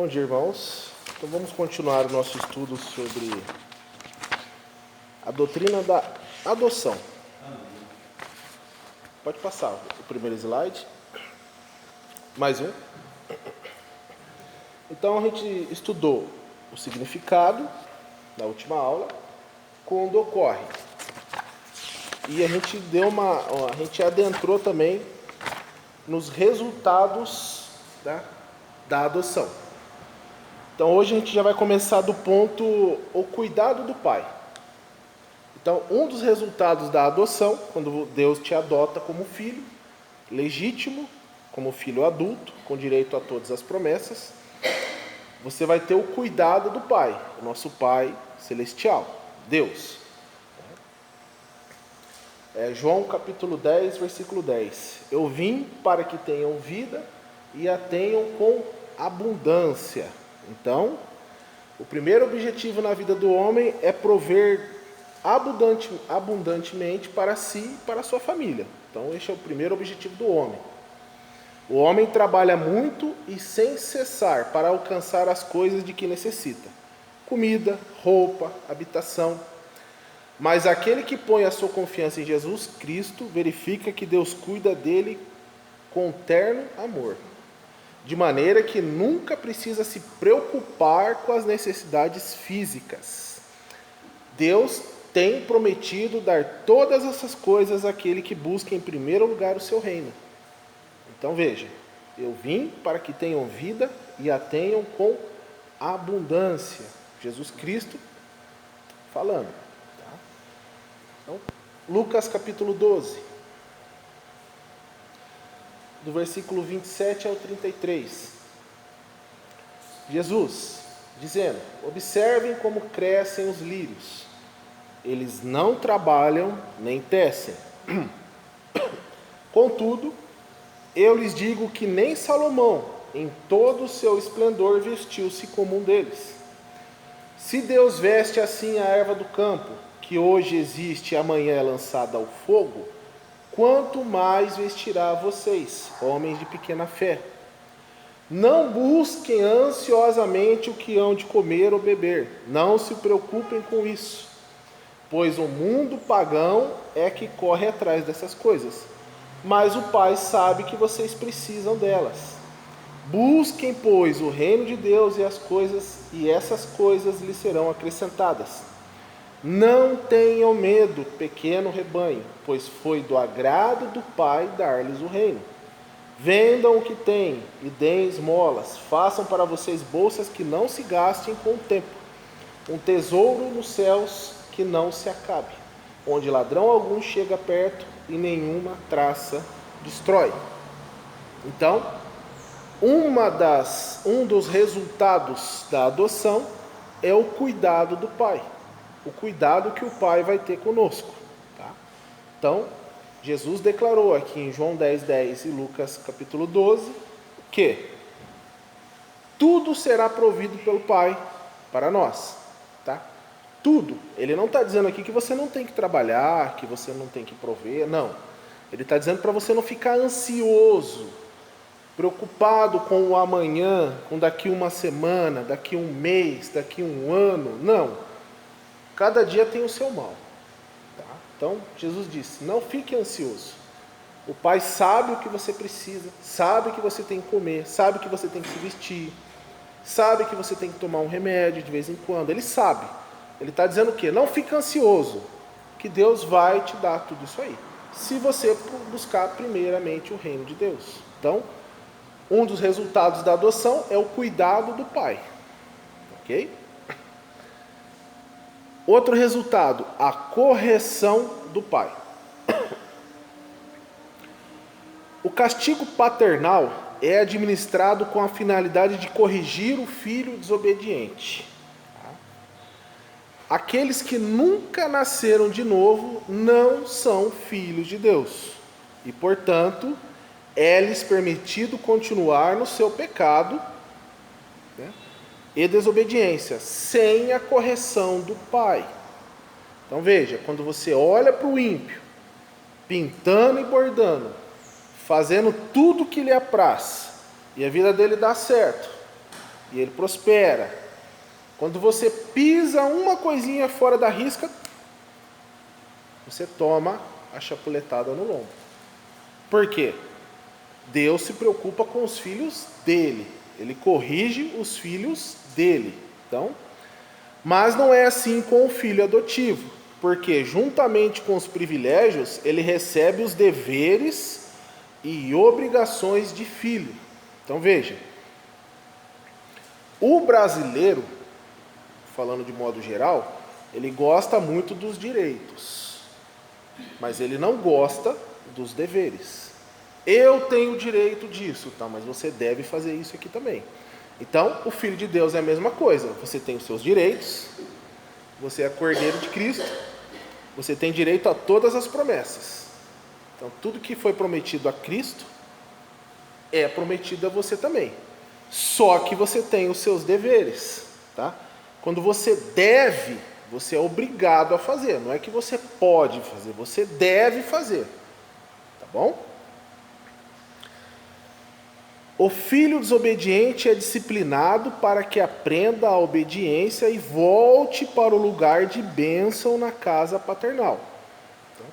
Bom dia, irmãos. Então vamos continuar o nosso estudo sobre a doutrina da adoção. Pode passar o primeiro slide. Mais um. Então a gente estudou o significado na última aula, quando ocorre. E a gente adentrou também nos resultados da adoção. Então hoje a gente já vai começar do ponto o cuidado do pai. Então um dos resultados da adoção, quando Deus te adota como filho legítimo, como filho adulto, com direito a todas as promessas, você vai ter o cuidado do pai, o nosso pai celestial, Deus. João capítulo 10, versículo 10. Eu vim para que tenham vida e a tenham com abundância. Então, o primeiro objetivo na vida do homem é prover abundantemente para si e para a sua família. Então, este é o primeiro objetivo do homem. O homem trabalha muito e sem cessar para alcançar as coisas de que necessita: comida, roupa, habitação. Mas aquele que põe a sua confiança em Jesus Cristo verifica que Deus cuida dele com terno amor, de maneira que nunca precisa se preocupar com as necessidades físicas. Deus tem prometido dar todas essas coisas àquele que busca em primeiro lugar o seu reino. Então veja, eu vim para que tenham vida e a tenham com abundância. Jesus Cristo falando. Tá? Então, Lucas capítulo 12, do versículo 27 ao 33. Jesus dizendo: observem como crescem os lírios. Eles não trabalham nem tecem. Contudo, eu lhes digo que nem Salomão, em todo o seu esplendor, vestiu-se como um deles. Se Deus veste assim a erva do campo, que hoje existe e amanhã é lançada ao fogo, quanto mais vestirá vocês, homens de pequena fé. Não busquem ansiosamente o que hão de comer ou beber, não se preocupem com isso, pois o mundo pagão é que corre atrás dessas coisas. Mas o Pai sabe que vocês precisam delas. Busquem, pois, o reino de Deus e essas coisas lhes serão acrescentadas. Não tenham medo, pequeno rebanho, pois foi do agrado do Pai dar-lhes o reino. Vendam o que têm e deem esmolas. Façam para vocês bolsas que não se gastem com o tempo, um tesouro nos céus que não se acabe, onde ladrão algum chega perto e nenhuma traça destrói. Então, um dos resultados da adoção é o cuidado do pai, o cuidado que o pai vai ter conosco. Tá? Então, Jesus declarou aqui em João 10:10 e Lucas capítulo 12 que tudo será provido pelo Pai para nós. Tá? Tudo. Ele não está dizendo aqui que você não tem que trabalhar, que você não tem que prover, não. Ele está dizendo para você não ficar ansioso, preocupado com o amanhã, com daqui uma semana, daqui um mês, daqui um ano. Não. Cada dia tem o seu mal. Tá? Então, Jesus disse, não fique ansioso. O Pai sabe o que você precisa, sabe que você tem que comer, sabe que você tem que se vestir, sabe que você tem que tomar um remédio de vez em quando. Ele sabe. Ele está dizendo o quê? Não fica ansioso, que Deus vai te dar tudo isso aí, se você buscar primeiramente o reino de Deus. Então, um dos resultados da adoção é o cuidado do pai. Ok? Outro resultado, a correção do pai. O castigo paternal é administrado com a finalidade de corrigir o filho desobediente. Aqueles que nunca nasceram de novo não são filhos de Deus. E, portanto, é-lhes permitido continuar no seu pecado, né, e desobediência, sem a correção do Pai. Então veja, quando você olha para o ímpio, pintando e bordando, fazendo tudo que lhe apraz, e a vida dele dá certo, e ele prospera. Quando você pisa uma coisinha fora da risca, você toma a chapuletada no lombo. Por quê? Deus se preocupa com os filhos dele. Ele corrige os filhos dele. Então, mas não é assim com o filho adotivo, porque juntamente com os privilégios, ele recebe os deveres e obrigações de filho. Então veja, o brasileiro, falando de modo geral, ele gosta muito dos direitos, mas ele não gosta dos deveres. Eu tenho o direito disso, tá? Mas você deve fazer isso aqui também. Então, o Filho de Deus é a mesma coisa. Você tem os seus direitos, você é cordeiro de Cristo, você tem direito a todas as promessas. Então, tudo que foi prometido a Cristo é prometido a você também. Só que você tem os seus deveres, tá? Quando você deve, você é obrigado a fazer. Não é que você pode fazer, você deve fazer. Tá bom? O filho desobediente é disciplinado para que aprenda a obediência e volte para o lugar de bênção na casa paternal. Então,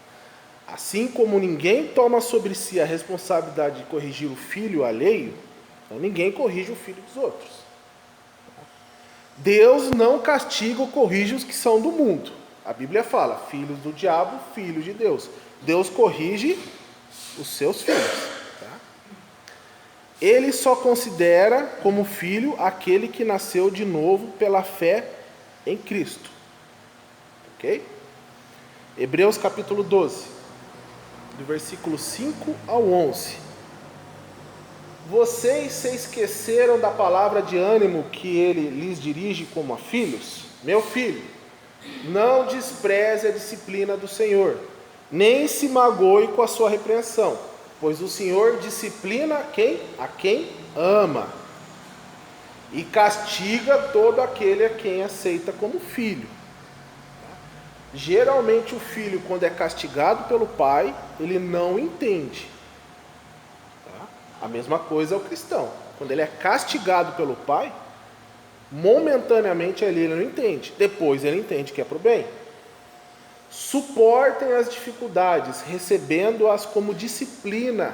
assim como ninguém toma sobre si a responsabilidade de corrigir o filho alheio, então ninguém corrige o filho dos outros. Deus não castiga ou corrige os que são do mundo. A Bíblia fala, filhos do diabo, filhos de Deus. Deus corrige os seus filhos. Ele só considera como filho aquele que nasceu de novo pela fé em Cristo. Ok? Hebreus capítulo 12, do versículo 5 ao 11. Vocês se esqueceram da palavra de ânimo que ele lhes dirige como a filhos? Meu filho, não despreze a disciplina do Senhor, nem se magoe com a sua repreensão. Pois o Senhor disciplina a quem ama, e castiga todo aquele a quem aceita como filho. Geralmente o filho, quando é castigado pelo pai, ele não entende. A mesma coisa é o cristão. Quando ele é castigado pelo pai, momentaneamente ele não entende. Depois ele entende que é para o bem. Suportem as dificuldades, recebendo-as como disciplina.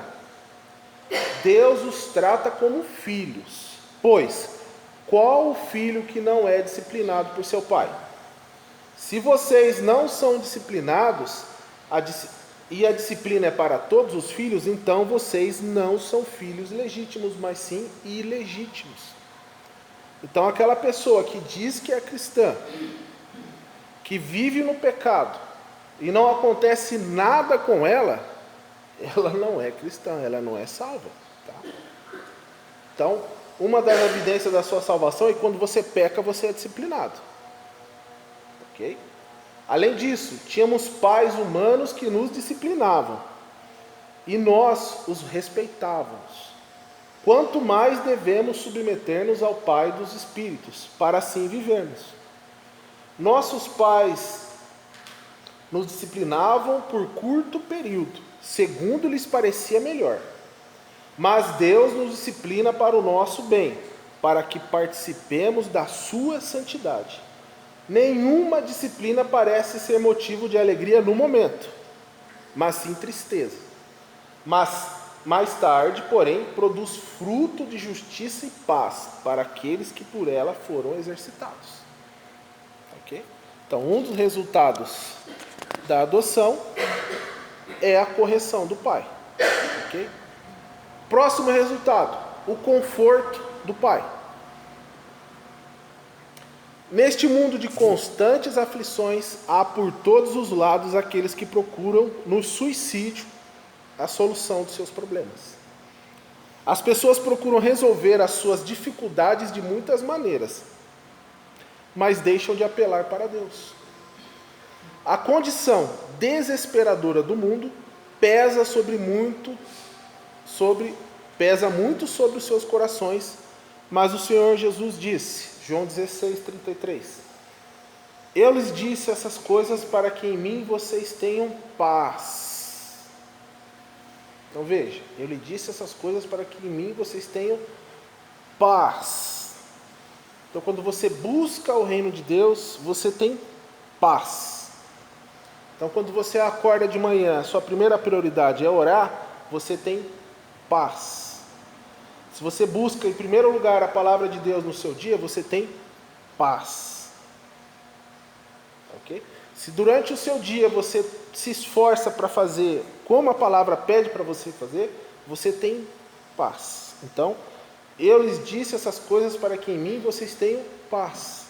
Deus os trata como filhos. Pois, qual o filho que não é disciplinado por seu pai? Se vocês não são disciplinados, e a disciplina é para todos os filhos, então vocês não são filhos legítimos, mas sim ilegítimos. Então aquela pessoa que diz que é cristã, que vive no pecado, e não acontece nada com ela, ela não é cristã, ela não é salva. Tá? Então, uma das evidências da sua salvação é que quando você peca, você é disciplinado. Ok? Além disso, tínhamos pais humanos que nos disciplinavam, e nós os respeitávamos. Quanto mais devemos submeter-nos ao Pai dos Espíritos, para assim vivermos. Nossos pais nos disciplinavam por curto período, segundo lhes parecia melhor. Mas Deus nos disciplina para o nosso bem, para que participemos da sua santidade. Nenhuma disciplina parece ser motivo de alegria no momento, mas sim tristeza. Mas mais tarde, porém, produz fruto de justiça e paz para aqueles que por ela foram exercitados. Ok? Então, um dos resultados da adoção é a correção do pai. Okay? Próximo resultado, o conforto do pai. Neste mundo de constantes aflições, há por todos os lados aqueles que procuram no suicídio a solução dos seus problemas. As pessoas procuram resolver as suas dificuldades de muitas maneiras, mas deixam de apelar para Deus. A condição desesperadora do mundo pesa muito sobre os seus corações, mas o Senhor Jesus disse, João 16:33, eu lhes disse essas coisas para que em mim vocês tenham paz. Então veja, eu lhe disse essas coisas para que em mim vocês tenham paz. Então, quando você busca o reino de Deus, você tem paz. Então, quando você acorda de manhã, sua primeira prioridade é orar, você tem paz. Se você busca em primeiro lugar a palavra de Deus no seu dia, você tem paz. Ok? Se durante o seu dia você se esforça para fazer como a palavra pede para você fazer, você tem paz. Então, eu lhes disse essas coisas para que em mim vocês tenham paz.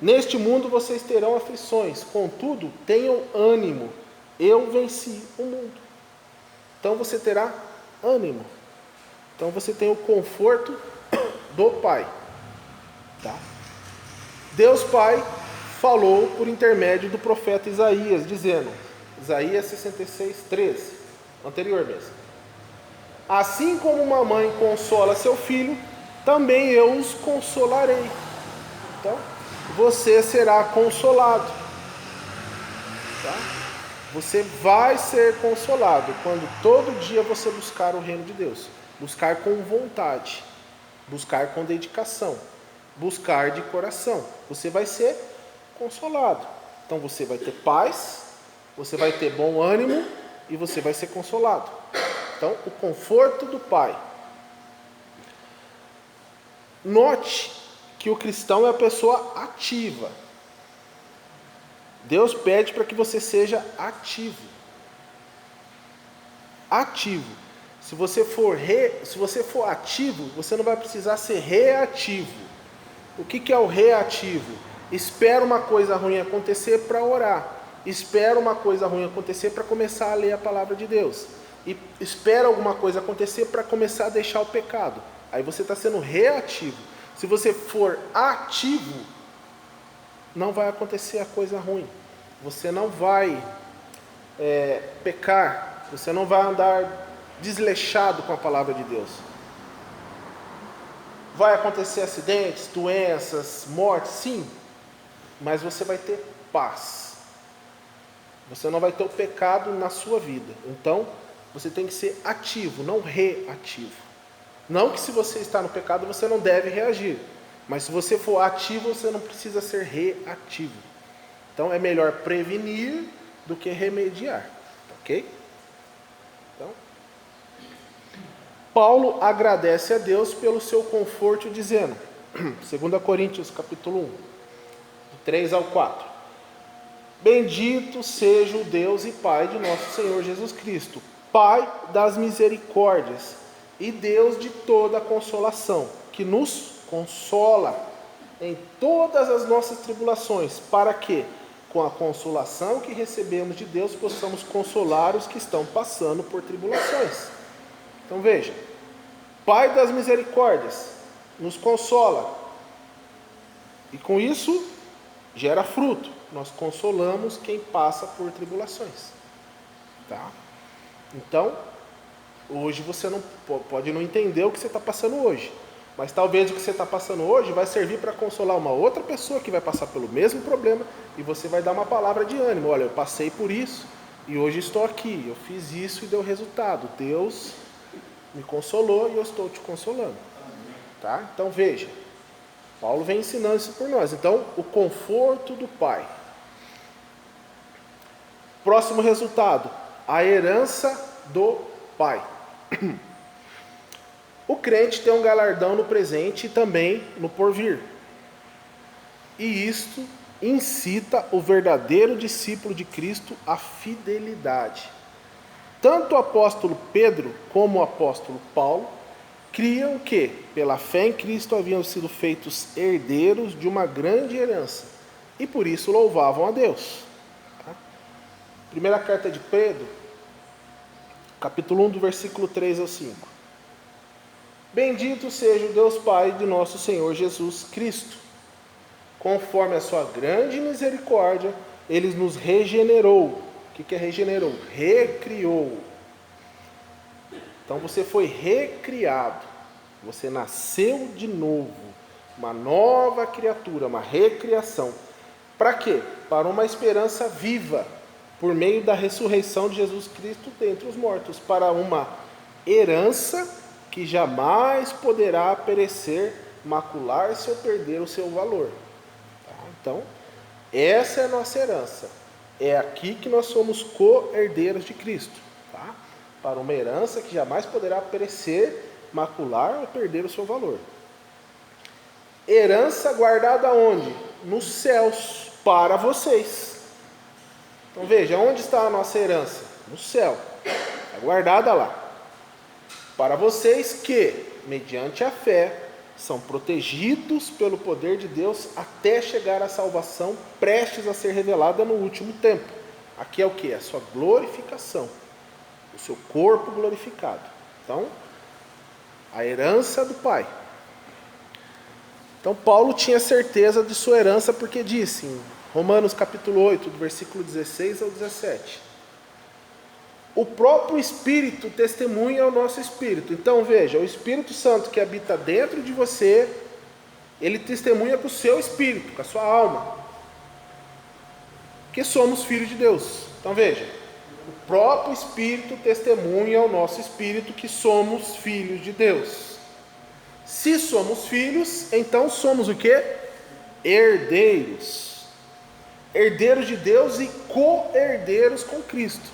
Neste mundo vocês terão aflições, contudo, tenham ânimo. Eu venci o mundo. Então você terá ânimo. Então você tem o conforto do Pai. Tá? Deus Pai falou por intermédio do profeta Isaías, dizendo, Isaías 66, 13, anterior mesmo. Assim como uma mãe consola seu filho, também eu os consolarei. Então, você será consolado. Tá? Você vai ser consolado quando todo dia você buscar o reino de Deus. Buscar com vontade, buscar com dedicação, buscar de coração. Você vai ser consolado. Então você vai ter paz, você vai ter bom ânimo e você vai ser consolado. Então, o conforto do Pai. Note que o cristão é a pessoa ativa. Deus pede para que você seja ativo. Ativo. Se você for ativo, você não vai precisar ser reativo. O que é o reativo? Espera uma coisa ruim acontecer para orar. Espera uma coisa ruim acontecer para começar a ler a palavra de Deus. E espera alguma coisa acontecer para começar a deixar o pecado. Aí você está sendo reativo. Se você for ativo, não vai acontecer a coisa ruim. Você não vai pecar. Você não vai andar desleixado com a palavra de Deus. Vai acontecer acidentes, doenças, mortes, sim. Mas você vai ter paz. Você não vai ter o pecado na sua vida. Então, você tem que ser ativo, não reativo. Não que se você está no pecado, você não deve reagir. Mas se você for ativo, você não precisa ser reativo. Então, é melhor prevenir do que remediar. Ok? Então, Paulo agradece a Deus pelo seu conforto, dizendo, 2 Coríntios capítulo 1, de 3 ao 4. Bendito seja o Deus e Pai de nosso Senhor Jesus Cristo, Pai das misericórdias e Deus de toda a consolação, que nos consola em todas as nossas tribulações, para que, com a consolação que recebemos de Deus, possamos consolar os que estão passando por tribulações. Então veja, Pai das misericórdias, nos consola, e com isso gera fruto. Nós consolamos quem passa por tribulações. Tá? Então, hoje você não pode não entender o que você está passando hoje, mas talvez o que você está passando hoje vai servir para consolar uma outra pessoa que vai passar pelo mesmo problema, e você vai dar uma palavra de ânimo. Olha, eu passei por isso e hoje estou aqui, eu fiz isso e deu resultado. Deus me consolou e eu estou te consolando. Tá? Então veja, Paulo vem ensinando isso por nós. Então, o conforto do Pai. Próximo resultado, a herança do Pai. O crente tem um galardão no presente e também no porvir. E isto incita o verdadeiro discípulo de Cristo à fidelidade. Tanto o apóstolo Pedro como o apóstolo Paulo criam que, pela fé em Cristo, haviam sido feitos herdeiros de uma grande herança e por isso louvavam a Deus. Primeira carta de Pedro, capítulo 1, do versículo 3 ao 5. Bendito seja o Deus Pai de nosso Senhor Jesus Cristo. Conforme a sua grande misericórdia, Ele nos regenerou. O que é regenerou? Recriou. Então você foi recriado. Você nasceu de novo. Uma nova criatura, uma recriação. Para quê? Para uma esperança viva, por meio da ressurreição de Jesus Cristo dentre os mortos, para uma herança que jamais poderá perecer, macular-se ou perder o seu valor. Tá? Então, essa é a nossa herança. É aqui que nós somos co-herdeiros de Cristo. Tá? Para uma herança que jamais poderá perecer, macular ou perder o seu valor. Herança guardada onde? Nos céus, para vocês. Então veja, onde está a nossa herança? No céu. Está guardada lá. Para vocês que, mediante a fé, são protegidos pelo poder de Deus até chegar à salvação prestes a ser revelada no último tempo. Aqui é o que? A sua glorificação. O seu corpo glorificado. Então, a herança do Pai. Então, Paulo tinha certeza de sua herança porque disse em Romanos capítulo 8, do versículo 16 ao 17. O próprio Espírito testemunha ao nosso Espírito. Então, veja, o Espírito Santo que habita dentro de você, ele testemunha com o seu Espírito, com a sua alma. Que somos filhos de Deus. Então, veja, o próprio Espírito testemunha ao nosso Espírito que somos filhos de Deus. Se somos filhos, então somos o quê? Herdeiros. Herdeiros de Deus e co-herdeiros com Cristo.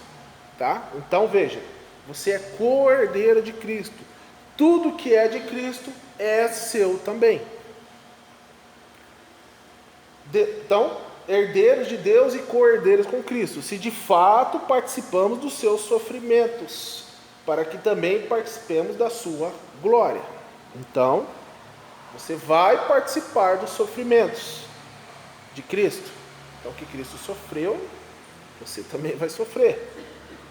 Tá? Então veja, você é co-herdeiro de Cristo. Tudo que é de Cristo é seu também. Então, herdeiros de Deus e co-herdeiros com Cristo, se de fato participamos dos seus sofrimentos, para que também participemos da sua glória. Então, você vai participar dos sofrimentos de Cristo. Então, o que Cristo sofreu, você também vai sofrer.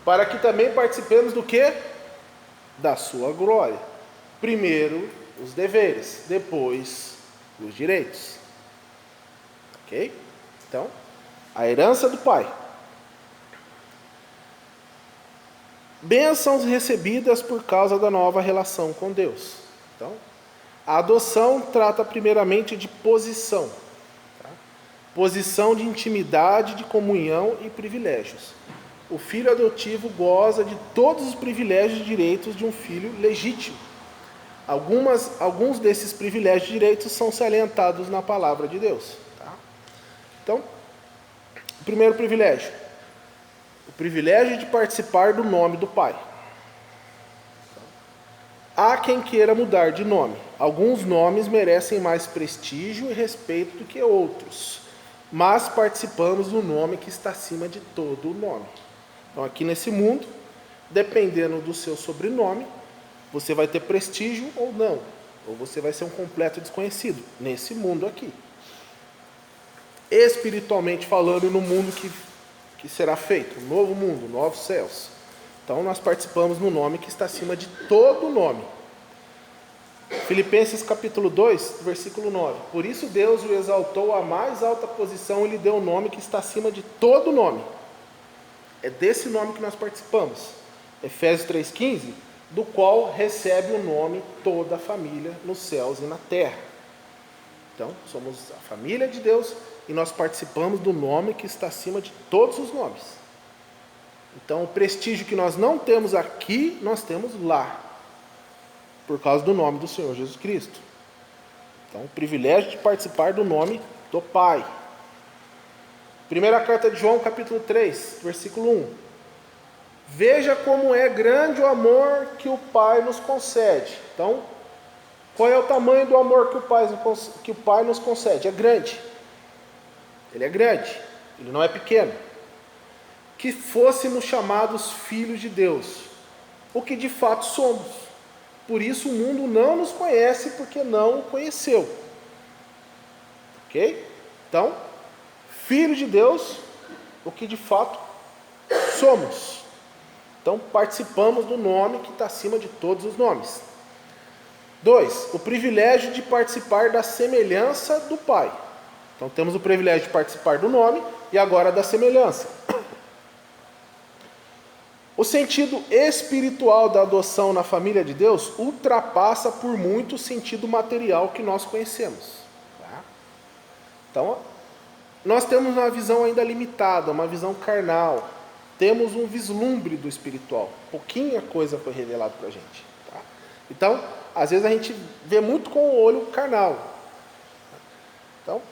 Para que também participemos do quê? Da sua glória. Primeiro, os deveres, depois, os direitos. Ok? Então, a herança do Pai. Bênçãos recebidas por causa da nova relação com Deus. Então, a adoção trata primeiramente de posição. Tá? Posição de intimidade, de comunhão e privilégios. O filho adotivo goza de todos os privilégios e direitos de um filho legítimo. Alguns desses privilégios e direitos são salientados na palavra de Deus. Tá? Então, o primeiro privilégio. O privilégio de participar do nome do Pai. Há quem queira mudar de nome. Alguns nomes merecem mais prestígio e respeito do que outros. Mas participamos do nome que está acima de todo o nome. Então, aqui nesse mundo, dependendo do seu sobrenome, você vai ter prestígio ou não. Ou você vai ser um completo desconhecido. Nesse mundo aqui. Espiritualmente falando, no mundo que será feito. Um novo mundo, novos céus. Então, nós participamos no nome que está acima de todo nome. Filipenses capítulo 2, versículo 9. Por isso Deus o exaltou à mais alta posição e lhe deu o nome que está acima de todo nome. É desse nome que nós participamos. Efésios 3,15, do qual recebe o nome toda a família nos céus e na terra. Então, somos a família de Deus e nós participamos do nome que está acima de todos os nomes. Então, o prestígio que nós não temos aqui, nós temos lá, por causa do nome do Senhor Jesus Cristo. Então, o privilégio de participar do nome do Pai. Primeira carta de João, capítulo 3, versículo 1. Veja como é grande o amor que o Pai nos concede. Então, qual é o tamanho do amor que o Pai nos concede? É grande. Ele é grande, ele não é pequeno. Que fôssemos chamados filhos de Deus, o que de fato somos. Por isso o mundo não nos conhece, porque não o conheceu. Ok? Então, filhos de Deus, o que de fato somos. Então, participamos do nome que está acima de todos os nomes. 2. O privilégio de participar da semelhança do Pai. Então, temos o privilégio de participar do nome e agora da semelhança. O sentido espiritual da adoção na família de Deus ultrapassa por muito o sentido material que nós conhecemos. Tá? Então, nós temos uma visão ainda limitada, uma visão carnal. Temos um vislumbre do espiritual. Pouquinha coisa foi revelada para a gente. Tá? Então, às vezes a gente vê muito com o olho carnal. Então,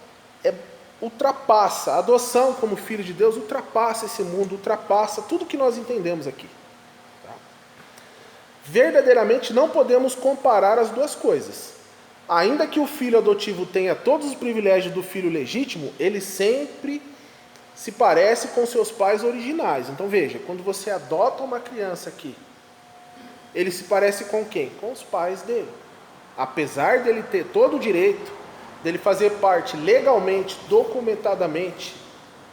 ultrapassa, a adoção como filho de Deus ultrapassa esse mundo, ultrapassa tudo que nós entendemos aqui. Tá? Verdadeiramente não podemos comparar as duas coisas. Ainda que o filho adotivo tenha todos os privilégios do filho legítimo, ele sempre se parece com seus pais originais. Então veja, quando você adota uma criança aqui, ele se parece com quem? Com os pais dele. Apesar dele ter todo o direito, dele fazer parte legalmente, documentadamente,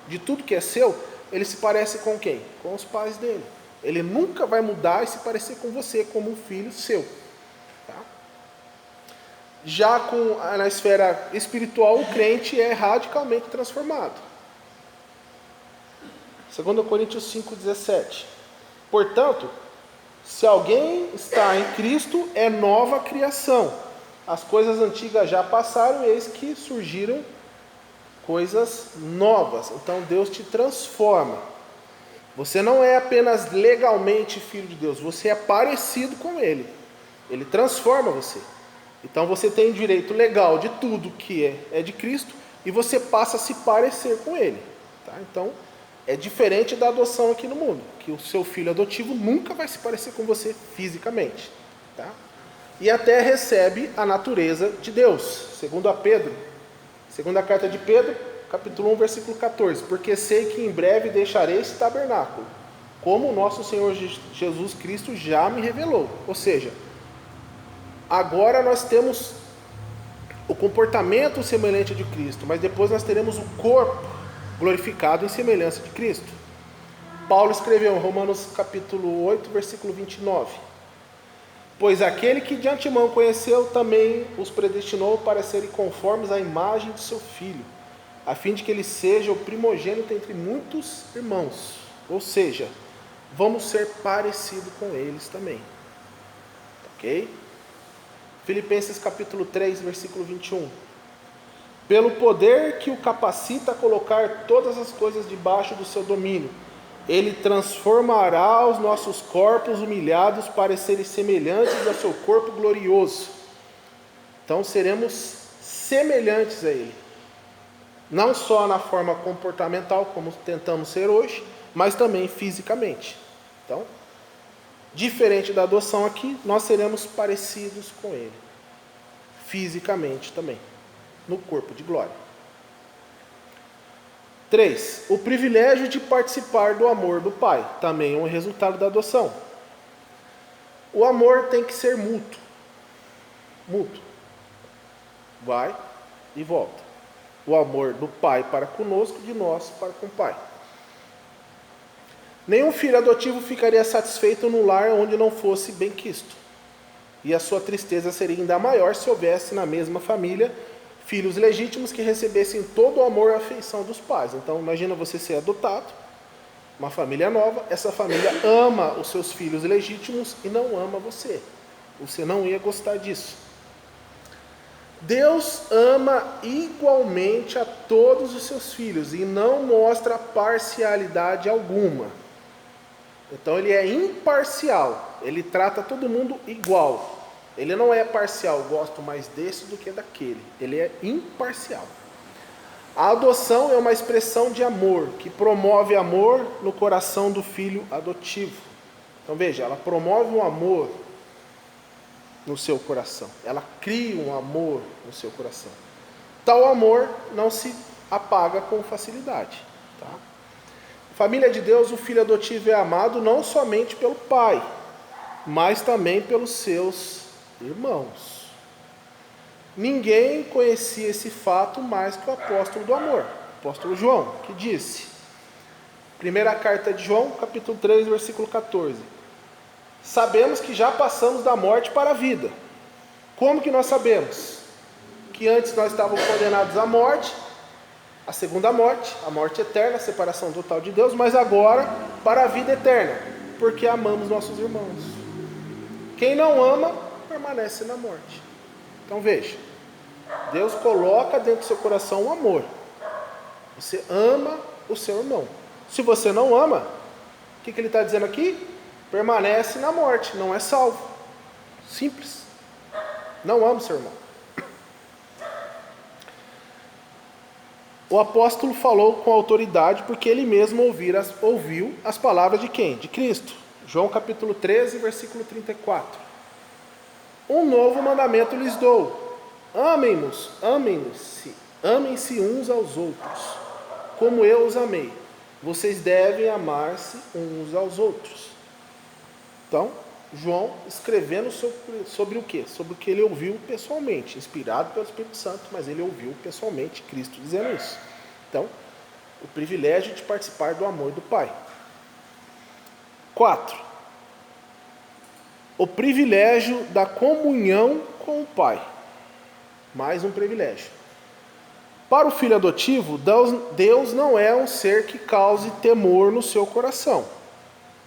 de tudo que é seu, ele se parece com quem? Com os pais dele. Ele nunca vai mudar e se parecer com você como um filho seu. Tá? Já na esfera espiritual, o crente é radicalmente transformado. 2 Coríntios 5,17. Portanto, se alguém está em Cristo, é nova criação. As coisas antigas já passaram, eis que surgiram coisas novas. Então Deus te transforma. Você não é apenas legalmente filho de Deus, você é parecido com Ele. Ele transforma você. Então você tem direito legal de tudo que é de Cristo e você passa a se parecer com Ele. Tá? Então é diferente da adoção aqui no mundo, que o seu filho adotivo nunca vai se parecer com você fisicamente. Tá? E até recebe a natureza de Deus. Segundo a Pedro, segunda carta de Pedro, capítulo 1, versículo 14. Porque sei que em breve deixarei esse tabernáculo, como o nosso Senhor Jesus Cristo já me revelou. Ou seja, agora nós temos o comportamento semelhante de Cristo, mas depois nós teremos o corpo glorificado em semelhança de Cristo. Paulo escreveu em Romanos capítulo 8, versículo 29. Pois aquele que de antemão conheceu também os predestinou para serem conformes à imagem de seu Filho, a fim de que ele seja o primogênito entre muitos irmãos. Ou seja, vamos ser parecidos com eles também. Ok? Filipenses capítulo 3, versículo 21. Pelo poder que o capacita a colocar todas as coisas debaixo do seu domínio, Ele transformará os nossos corpos humilhados para serem semelhantes ao seu corpo glorioso. Então seremos semelhantes a Ele. Não só na forma comportamental, como tentamos ser hoje, mas também fisicamente. Então, diferente da adoção aqui, nós seremos parecidos com Ele. Fisicamente também. No corpo de glória. 3. O privilégio de participar do amor do Pai. Também é um resultado da adoção. O amor tem que ser mútuo. Mútuo. Vai e volta. O amor do Pai para conosco, de nós para com o Pai. Nenhum filho adotivo ficaria satisfeito num lar onde não fosse benquisto. E a sua tristeza seria ainda maior se houvesse na mesma família filhos legítimos que recebessem todo o amor e afeição dos pais. Então imagina você ser adotado, uma família nova, essa família ama os seus filhos legítimos e não ama você. Você não ia gostar disso. Deus ama igualmente a todos os seus filhos e não mostra parcialidade alguma. Então ele é imparcial, ele trata todo mundo igual. Ele não é parcial, gosto mais desse do que daquele. Ele é imparcial. A adoção é uma expressão de amor, que promove amor no coração do filho adotivo. Então veja, ela promove um amor no seu coração. Ela cria um amor no seu coração. Tal amor não se apaga com facilidade. Tá? Família de Deus, o filho adotivo é amado não somente pelo pai, mas também pelos seus irmãos. Ninguém conhecia esse fato mais que o apóstolo do amor, o apóstolo João, que disse, primeira carta de João, capítulo 3, versículo 14, sabemos que já passamos da morte para a vida. Como que nós sabemos? Que antes nós estávamos condenados à morte, a segunda morte, a morte eterna, a separação total de Deus, mas agora para a vida eterna, porque amamos nossos irmãos. Quem não ama, permanece na morte. Então veja, Deus coloca dentro do seu coração um amor. Você ama o seu irmão. Se você não ama, o que ele está dizendo aqui? Permanece na morte, não é salvo. Simples. Não ame seu irmão. O apóstolo falou com autoridade porque ele mesmo ouviu as palavras de quem? De Cristo. João capítulo 13, versículo 34. Um novo mandamento lhes dou. Amem-se uns aos outros, como eu os amei. Vocês devem amar-se uns aos outros. Então, João escrevendo sobre o quê? Sobre o que ele ouviu pessoalmente, inspirado pelo Espírito Santo, mas ele ouviu pessoalmente Cristo dizendo isso. Então, o privilégio de participar do amor do Pai. 4. O privilégio da comunhão com o Pai. Mais um privilégio. Para o filho adotivo, Deus não é um ser que cause temor no seu coração,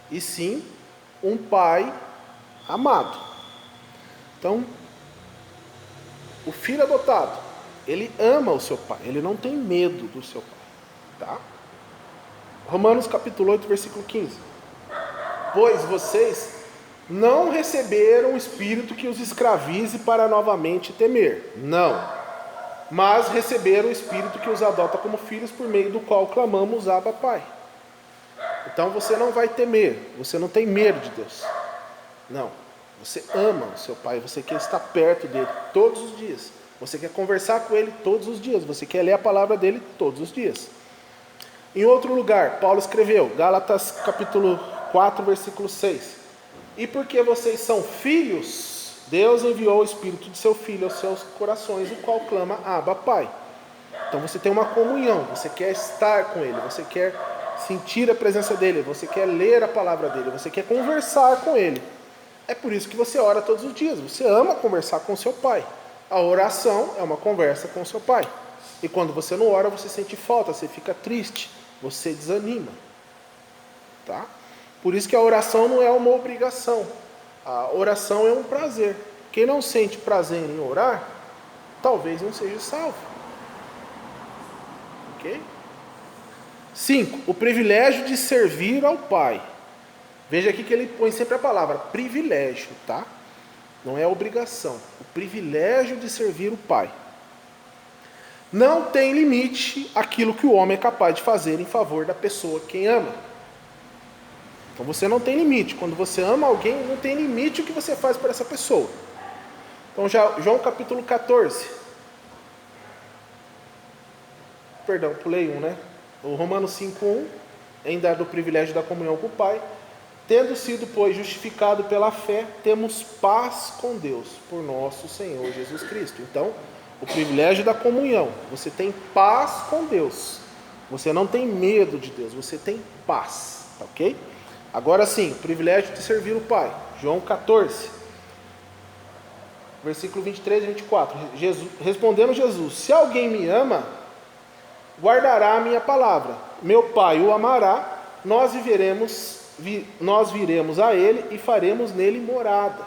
e sim um pai amado. Então, o filho adotado, ele ama o seu pai, ele não tem medo do seu pai. Tá? Romanos capítulo 8, versículo 15. Pois vocês não receberam o espírito que os escravize para novamente temer. Não. Mas receberam o Espírito que os adota como filhos, por meio do qual clamamos Abba Pai. Então você não vai temer, você não tem medo de Deus. Não, você ama o seu Pai, você quer estar perto dele todos os dias. Você quer conversar com ele todos os dias, você quer ler a palavra dele todos os dias. Em outro lugar, Paulo escreveu, Gálatas capítulo 4, versículo 6. E porque vocês são filhos, Deus enviou o Espírito de seu Filho aos seus corações, o qual clama Abba Pai. Então você tem uma comunhão, você quer estar com Ele, você quer sentir a presença dEle, você quer ler a palavra dEle, você quer conversar com Ele. É por isso que você ora todos os dias, você ama conversar com seu Pai. A oração é uma conversa com seu Pai. E quando você não ora, você sente falta, você fica triste, você desanima. Tá? Por isso que a oração não é uma obrigação. A oração é um prazer. Quem não sente prazer em orar, talvez não seja salvo. Ok? 5. O privilégio de servir ao Pai. Veja aqui que ele põe sempre a palavra privilégio, tá? Não é obrigação. O privilégio de servir o Pai. Não tem limite aquilo que o homem é capaz de fazer em favor da pessoa quem ama. Então você não tem limite. Quando você ama alguém, não tem limite o que você faz por essa pessoa. Então João capítulo 14. Perdão, pulei um, né? O Romanos 5:1, em dar do privilégio da comunhão com o Pai. Tendo sido, pois, justificado pela fé, temos paz com Deus, por nosso Senhor Jesus Cristo. Então, o privilégio da comunhão. Você tem paz com Deus. Você não tem medo de Deus, você tem paz. Ok? Agora sim, o privilégio de servir o Pai. João 14, versículo 23 e 24. Respondendo Jesus: se alguém me ama, guardará a minha palavra. Meu Pai o amará, nós viremos a ele e faremos nele morada.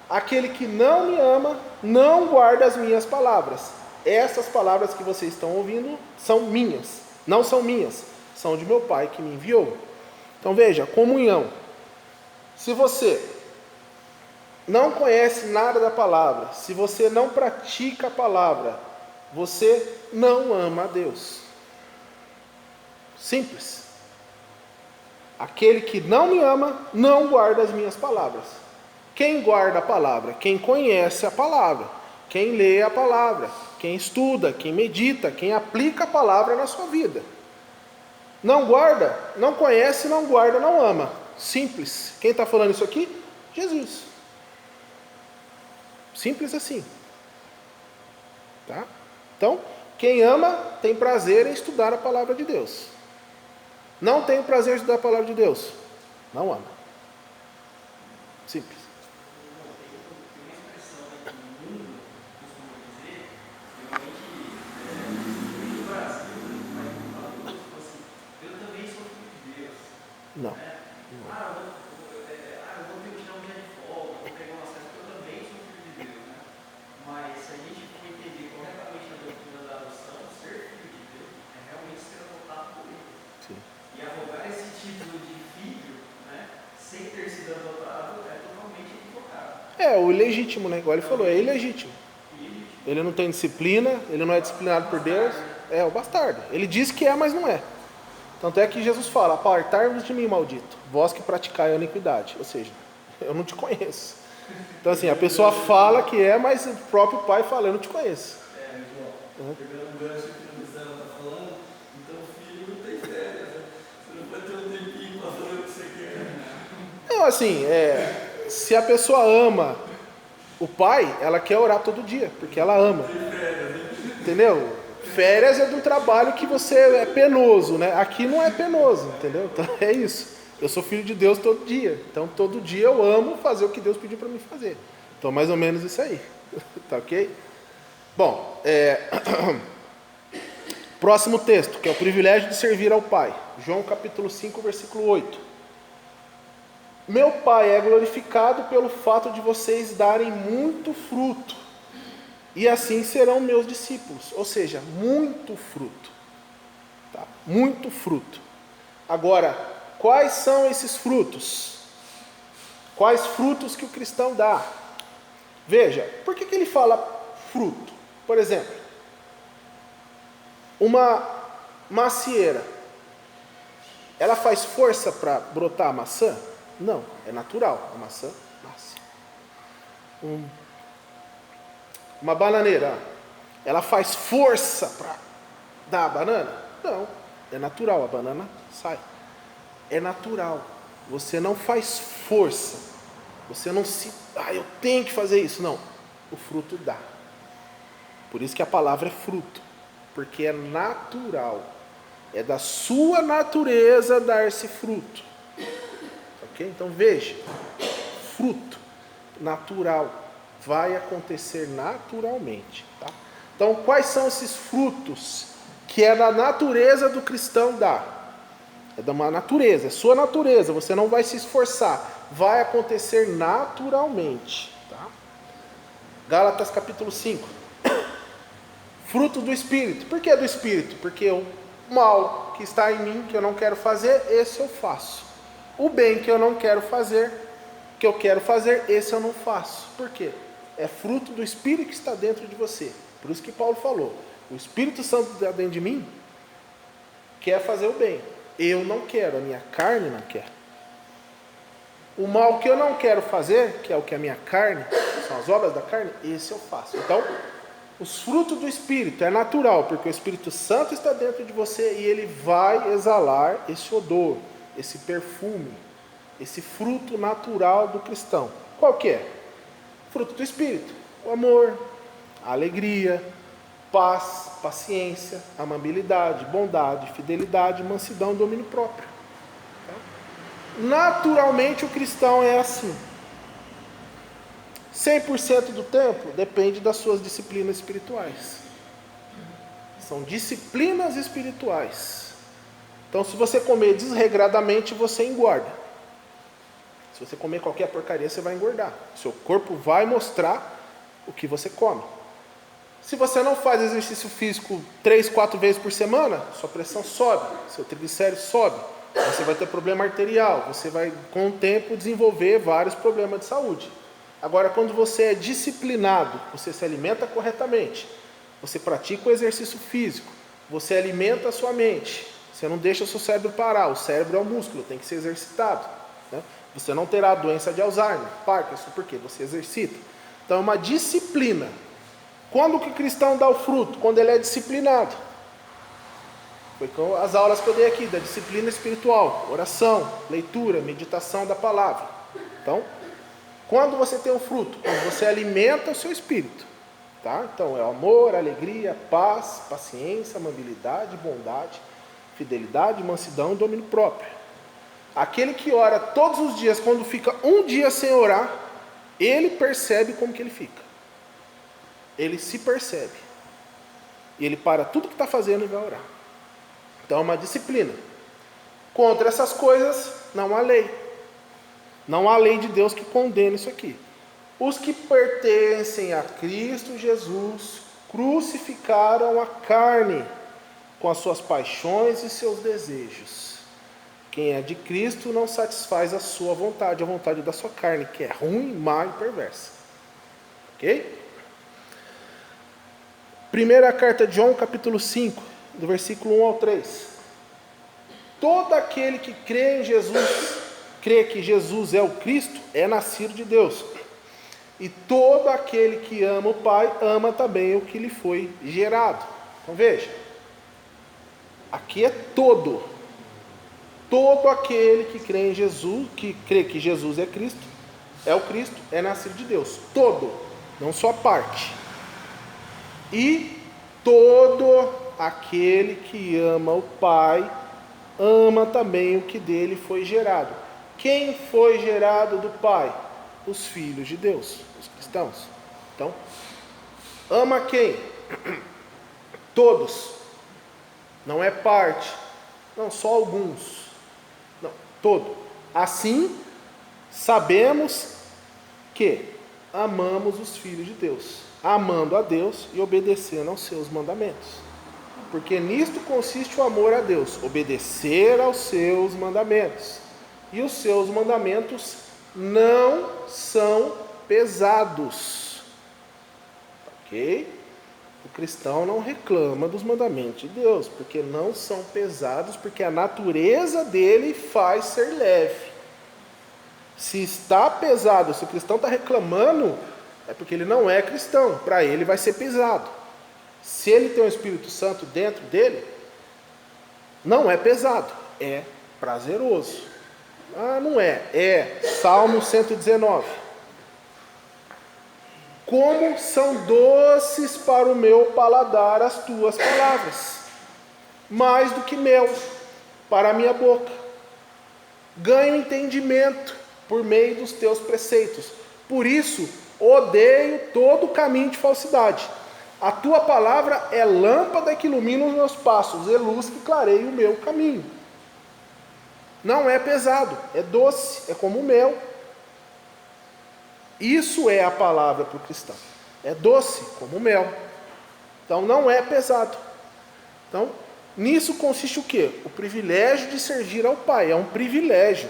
Aquele que não me ama, não guarda as minhas palavras. Essas palavras que vocês estão ouvindo são minhas, não são minhas, são de meu Pai que me enviou. Então veja, comunhão. Se você não conhece nada da palavra, se você não pratica a palavra, você não ama a Deus. Simples. Aquele que não me ama, não guarda as minhas palavras. Quem guarda a palavra? Quem conhece a palavra, quem lê a palavra, quem estuda, quem medita, quem aplica a palavra na sua vida. Não guarda, não conhece, não guarda, não ama. Simples. Quem está falando isso aqui? Jesus. Simples assim. Tá? Então, quem ama tem prazer em estudar a palavra de Deus. Não tem prazer em estudar a palavra de Deus, não ama. Simples. Não. E arrogar esse título de filho, né, sem ter sido adotado, é totalmente equivocado. O ilegítimo, né? Igual ele falou, é ilegítimo. Ele não tem disciplina, ele não é disciplinado por Deus. É o bastardo. Ele diz que é, mas não é. Tanto é que Jesus fala, apartai-vos de mim, maldito, vós que praticai a iniquidade. Ou seja, eu não te conheço. Então assim, a pessoa fala que é, mas o próprio pai fala, eu não te conheço. Pegando um gancho que o Luciano está falando, então o filho não tem férias, né? Você não vai ter um tempinho para fazer o que você quer. Não, assim, se a pessoa ama o pai, ela quer orar todo dia, porque ela ama. Entendeu? Férias é do trabalho que você é penoso, né? Aqui não é penoso, entendeu? Então é isso. Eu sou filho de Deus todo dia. Então todo dia eu amo fazer o que Deus pediu para mim fazer. Então mais ou menos isso aí. Tá ok? Bom, próximo texto, que é o privilégio de servir ao Pai. João capítulo 5, versículo 8. Meu Pai é glorificado pelo fato de vocês darem muito fruto, e assim serão meus discípulos. Ou seja, muito fruto. Tá? Muito fruto. Agora, quais são esses frutos? Quais frutos que o cristão dá? Veja, por que ele fala fruto? Por exemplo, uma macieira, ela faz força para brotar a maçã? Não, é natural, a maçã nasce. Uma bananeira, ela faz força para dar a banana? Não, é natural, a banana sai. É natural, você não faz força, você não eu tenho que fazer isso. Não, o fruto dá. Por isso que a palavra é fruto, porque é natural, é da sua natureza dar esse fruto. Ok? Então veja, fruto natural, vai acontecer naturalmente. Tá? Então quais são esses frutos que é da natureza do cristão dar? É da uma natureza, é sua natureza, você não vai se esforçar, vai acontecer naturalmente. Tá? Gálatas capítulo 5. Fruto do Espírito. Por que do Espírito? Porque o mal que está em mim, que eu não quero fazer, esse eu faço. O bem que eu não quero fazer, que eu quero fazer, esse eu não faço. Por quê? É fruto do Espírito que está dentro de você. Por isso que Paulo falou, o Espírito Santo está dentro de mim, quer fazer o bem. Eu não quero, a minha carne não quer. O mal que eu não quero fazer, que é o que a minha carne, são as obras da carne, esse eu faço. Então, os frutos do Espírito é natural, porque o Espírito Santo está dentro de você e ele vai exalar esse odor, esse perfume, esse fruto natural do cristão. Qual que é? Fruto do Espírito. O amor, a alegria, paz, paciência, amabilidade, bondade, fidelidade, mansidão, domínio próprio. Naturalmente o cristão é assim. 100% do tempo depende das suas disciplinas espirituais. São disciplinas espirituais. Então, se você comer desregradamente, você engorda. Se você comer qualquer porcaria, você vai engordar. Seu corpo vai mostrar o que você come. Se você não faz exercício físico 3, 4 vezes por semana, sua pressão sobe, seu triglicérido sobe, você vai ter problema arterial, você vai, com o tempo, desenvolver vários problemas de saúde. Agora, quando você é disciplinado, você se alimenta corretamente, você pratica o exercício físico, você alimenta a sua mente, você não deixa o seu cérebro parar, o cérebro é um músculo, tem que ser exercitado. Né? Você não terá doença de Alzheimer, Parkinson, por quê? Você exercita. Então é uma disciplina. Quando que o cristão dá o fruto? Quando ele é disciplinado. Foi com as aulas que eu dei aqui, da disciplina espiritual, oração, leitura, meditação da palavra. Então, quando você tem o fruto? Quando você alimenta o seu espírito. Tá? Então é o amor, alegria, paz, paciência, amabilidade, bondade, fidelidade, mansidão e domínio próprio. Aquele que ora todos os dias, quando fica um dia sem orar, ele percebe como que ele fica. Ele se percebe. E ele para tudo que está fazendo e vai orar. Então é uma disciplina. Contra essas coisas, não há lei. Não há lei de Deus que condene isso aqui. Os que pertencem a Cristo Jesus crucificaram a carne com as suas paixões e seus desejos. Quem é de Cristo não satisfaz a sua vontade, a vontade da sua carne, que é ruim, má e perversa. Ok? Primeira carta de João, capítulo 5, do versículo 1 ao 3. Todo aquele que crê em Jesus, crê que Jesus é o Cristo, é nascido de Deus. E todo aquele que ama o Pai, ama também o que lhe foi gerado. Então veja, aqui é todo. Todo aquele que crê em Jesus, que crê que Jesus é Cristo, é o Cristo, é nascido de Deus. Todo, não só parte. E todo aquele que ama o Pai, ama também o que dele foi gerado. Quem foi gerado do Pai? Os filhos de Deus, os cristãos. Então, ama quem? Todos. Não é parte. Não, só alguns. Não, todo. Assim, sabemos que amamos os filhos de Deus, amando a Deus e obedecendo aos seus mandamentos. Porque nisto consiste o amor a Deus, obedecer aos seus mandamentos. E os seus mandamentos não são pesados. Ok? O cristão não reclama dos mandamentos de Deus, porque não são pesados, porque a natureza dele faz ser leve. Se está pesado, se o cristão está reclamando, é porque ele não é cristão, para ele vai ser pesado. Se ele tem o Espírito Santo dentro dele, não é pesado, é prazeroso. Ah, não é, é Salmo 119. Como são doces para o meu paladar as tuas palavras, mais do que mel para a minha boca. Ganho entendimento por meio dos teus preceitos. Por isso, odeio todo caminho de falsidade. A tua palavra é lâmpada que ilumina os meus passos, e luz que clareia o meu caminho. Não é pesado, é doce, é como mel. Isso é a palavra para o cristão. É doce, como mel. Então não é pesado. Então, nisso consiste o quê? O privilégio de servir ao Pai. É um privilégio.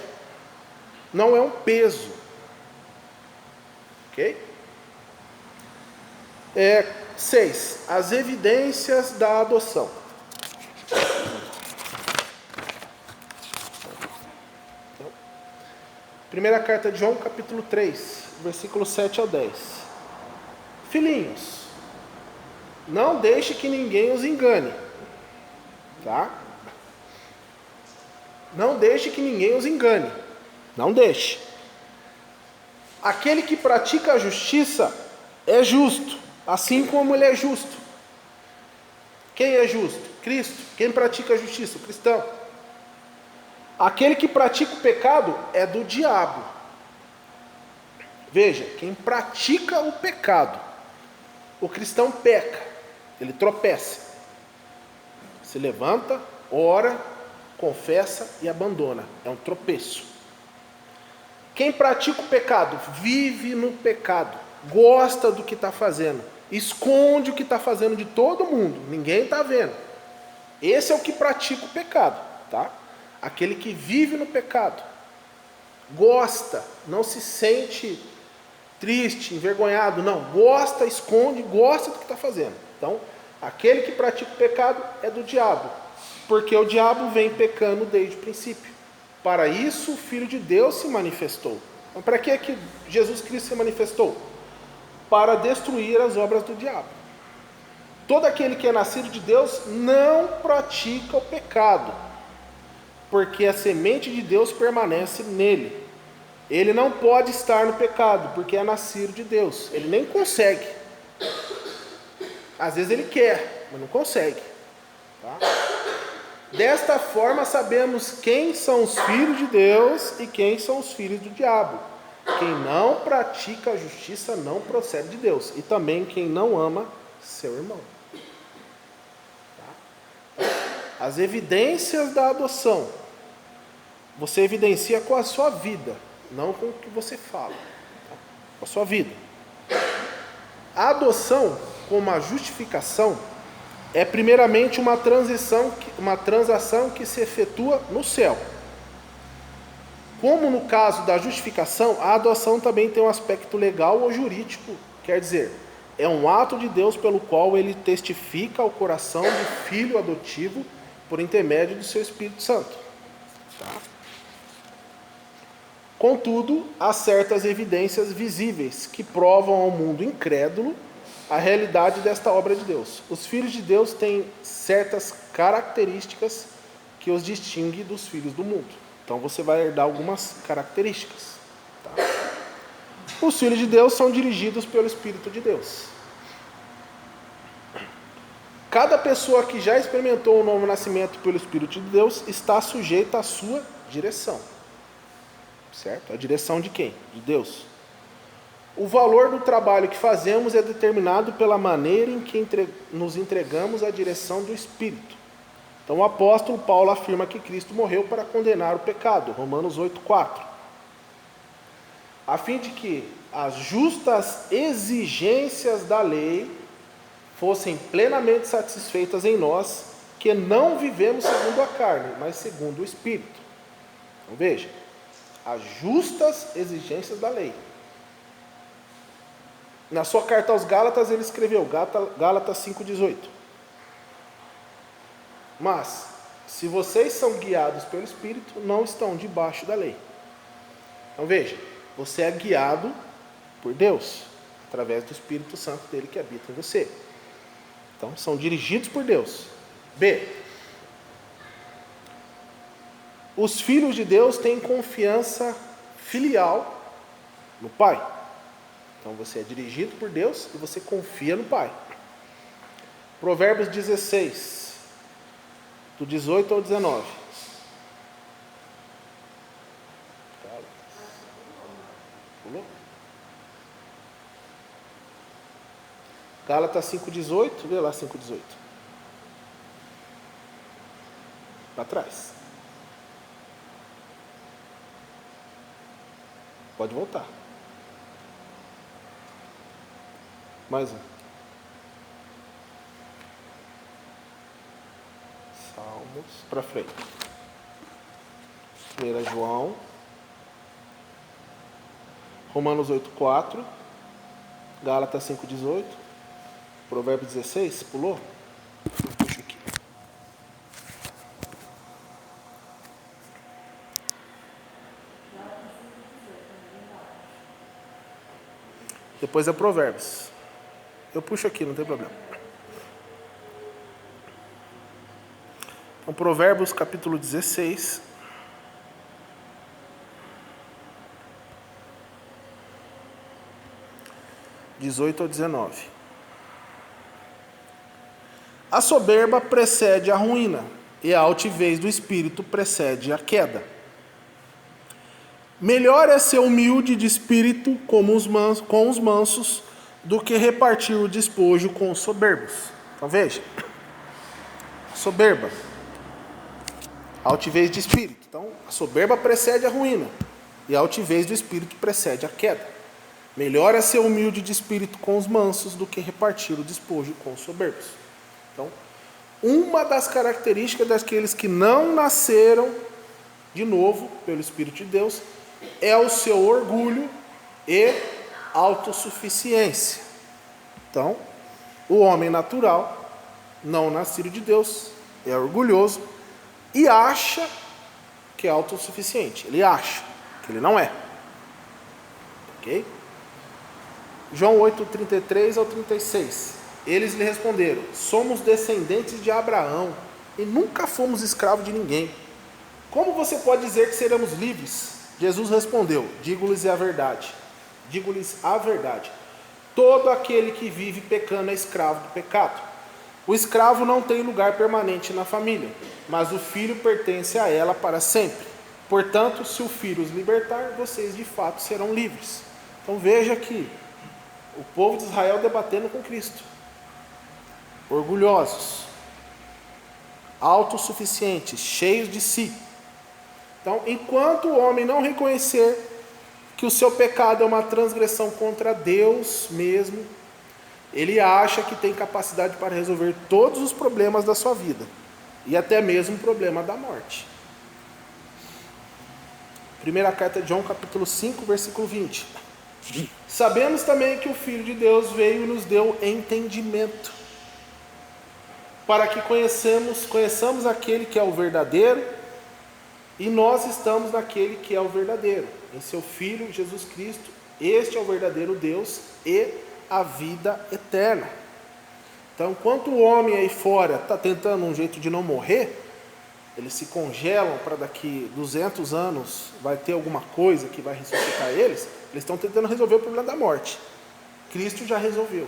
Não é um peso. Ok? 6. As evidências da adoção. Primeira carta de João, capítulo 3, versículo 7 ao 10. Filhinhos, não deixe que ninguém os engane. Tá? Não deixe que ninguém os engane. Não deixe. Aquele que pratica a justiça é justo, assim como ele é justo. Quem é justo? Cristo. Quem pratica a justiça? O cristão. Aquele que pratica o pecado é do diabo. Veja, quem pratica o pecado, o cristão peca, ele tropeça, se levanta, ora, confessa e abandona. É um tropeço. Quem pratica o pecado, vive no pecado, gosta do que está fazendo, esconde o que está fazendo de todo mundo, ninguém está vendo. Esse é o que pratica o pecado, tá? Aquele que vive no pecado, gosta, não se sente triste, envergonhado, não, gosta, esconde, gosta do que está fazendo. Então, aquele que pratica o pecado é do diabo, porque o diabo vem pecando desde o princípio. Para isso o Filho de Deus se manifestou. Então, para que Jesus Cristo se manifestou? Para destruir as obras do diabo. Todo aquele que é nascido de Deus não pratica o pecado, porque a semente de Deus permanece nele. Ele não pode estar no pecado, porque é nascido de Deus. Ele nem consegue. Às vezes ele quer, mas não consegue. Tá? Desta forma sabemos quem são os filhos de Deus e quem são os filhos do diabo. Quem não pratica a justiça não procede de Deus. E também quem não ama seu irmão. As evidências da adoção, você evidencia com a sua vida, não com o que você fala, tá? Com a sua vida. A adoção, como a justificação, é primeiramente uma transação que se efetua no céu. Como no caso da justificação, a adoção também tem um aspecto legal ou jurídico, quer dizer, é um ato de Deus pelo qual ele testifica ao coração do filho adotivo por intermédio do seu Espírito Santo. Tá? Contudo, há certas evidências visíveis que provam ao mundo incrédulo a realidade desta obra de Deus. Os filhos de Deus têm certas características que os distinguem dos filhos do mundo. Então você vai herdar algumas características. Tá? Os filhos de Deus são dirigidos pelo Espírito de Deus. Cada pessoa que já experimentou o novo nascimento pelo Espírito de Deus está sujeita à sua direção. Certo? A direção de quem? De Deus. O valor do trabalho que fazemos é determinado pela maneira em que nos entregamos à direção do Espírito. Então o apóstolo Paulo afirma que Cristo morreu para condenar o pecado, Romanos 8,4. A fim de que as justas exigências da lei fossem plenamente satisfeitas em nós, que não vivemos segundo a carne, mas segundo o Espírito. Então veja, as justas exigências da lei. Na sua carta aos Gálatas ele escreveu, Gálatas 5,18. Mas, se vocês são guiados pelo Espírito, não estão debaixo da lei. Então veja, você é guiado por Deus, através do Espírito Santo dele que habita em você. Então, são dirigidos por Deus. B. Os filhos de Deus têm confiança filial no Pai. Então, você é dirigido por Deus e você confia no Pai. Provérbios 16, do 18 ao 19. Pulou? Gálatas 5,18, vê lá 5,18. Para trás. Pode voltar. Mais um. Salmos, para frente. 1 João. Romanos 8,4. Gálatas 5,18. Provérbios 16, pulou? Puxa aqui. Depois é Provérbios. Eu puxo aqui, não tem problema. Então, Provérbios capítulo 16. (18 ao 19). A soberba precede a ruína, e a altivez do espírito precede a queda. Melhor é ser humilde de espírito com os mansos, do que repartir o despojo com os soberbos. Então veja, soberba, altivez de espírito. Então a soberba precede a ruína, e a altivez do espírito precede a queda. Melhor é ser humilde de espírito com os mansos, do que repartir o despojo com os soberbos. Então, uma das características daqueles que não nasceram de novo pelo Espírito de Deus é o seu orgulho e autossuficiência. Então, o homem natural, não nascido de Deus, é orgulhoso e acha que é autossuficiente. Ele acha que ele não é. Ok? João 8, 33 ao 36. Eles lhe responderam: somos descendentes de Abraão e nunca fomos escravos de ninguém. Como você pode dizer que seremos livres? Jesus respondeu: digo-lhes a verdade. Digo-lhes a verdade. Todo aquele que vive pecando é escravo do pecado. O escravo não tem lugar permanente na família, mas o filho pertence a ela para sempre. Portanto, se o filho os libertar, vocês de fato serão livres. Então veja aqui o povo de Israel debatendo com Cristo. Orgulhosos, autossuficientes, cheios de si. Então, enquanto o homem não reconhecer que o seu pecado é uma transgressão contra Deus mesmo, ele acha que tem capacidade para resolver todos os problemas da sua vida, e até mesmo o problema da morte. Primeira carta de João, capítulo 5, versículo 20. Sabemos também que o Filho de Deus veio e nos deu entendimento, para que conheçamos aquele que é o verdadeiro, e nós estamos naquele que é o verdadeiro, em seu Filho Jesus Cristo. Este é o verdadeiro Deus e a vida eterna. Então, enquanto o homem aí fora está tentando um jeito de não morrer, eles se congelam para daqui 200 anos vai ter alguma coisa que vai ressuscitar eles, eles estão tentando resolver o problema da morte. Cristo já resolveu.